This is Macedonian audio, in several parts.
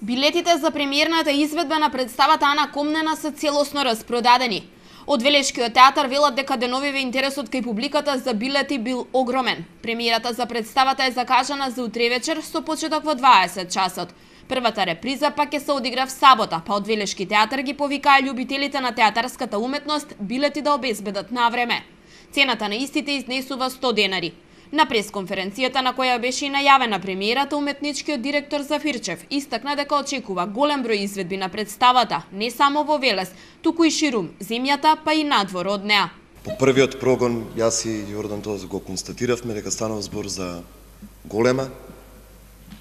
Билетите за премиерната изведба на представата Ана Комнена се целосно распродадени. Од Велешкиот театар велат дека деновиве интересот кај публиката за билети бил огромен. Премиерата за представата е закажана за утре вечер со почеток во 20 часот. Првата реприза пак ќе се одигра в сабота, па од Велешки театар ги повикаа љубителите на театарската уметност билети да обезбедат навреме. Цената на истите изнесува 100 денари. На пресконференцијата на која беше и најавена премиерата, уметничкиот директор Зафирчев истакна дека очекува голем број изведби на представата, не само во Велес, туку и ширум земјата, па и надвор од неа. По првиот прогон, јас и Јордан тоа го констатиравме дека станува збор за голема,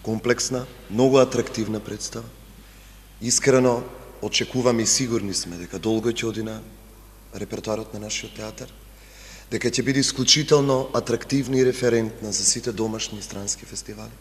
комплексна, многу атрактивна представа. Искрено очекуваме и сигурни сме дека долго ќе оди на репертоарот на нашиот театар, дека ќе биде исклучително атрактивна и референтна за сите домашни и странски фестивали.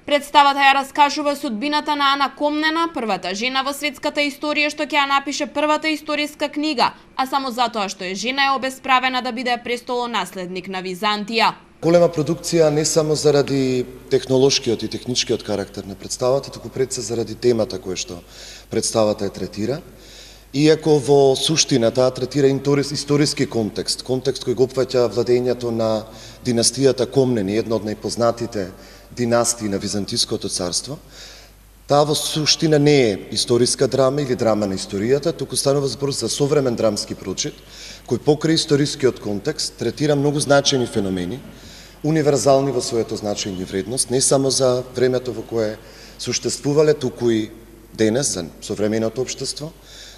Представата ја раскажува судбината на Ана Комнена, првата жена во светската историја што ќе ја напише првата историска книга, а само затоа што е жена е обесправена да биде престолонаследник на Византија. Голема продукција не само заради технолошкиот и техничкиот карактер на представата, туку пред се заради темата која што представата ја третира. Иако во суштина таа третира историски контекст кој го опфаќа владењето на династијата Комнени, една од најпознатите династии на Византиското царство, таа во суштина не е историска драма или драма на историјата, туку станува збор за современ драмски прочит, кој покрај историскиот контекст третира многу значајни феномени, универзални во своето значање и вредност, не само за времето во кое суштествувале, туку и денес за современото општество,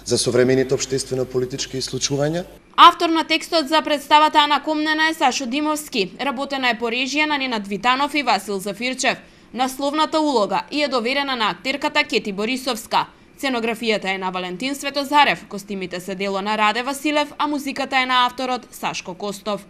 за современите општествено-политички случувања. Автор на текстот за представата Ана Комнена е Сашо Димовски. Работена е по режија на Ненад Витанов и Васил Зафирчев. Насловната улога и е доверена на актерката Кети Борисовска. Сценографијата е на Валентин Светозарев, костимите се дело на Раде Василев, а музиката е на авторот Сашко Костов.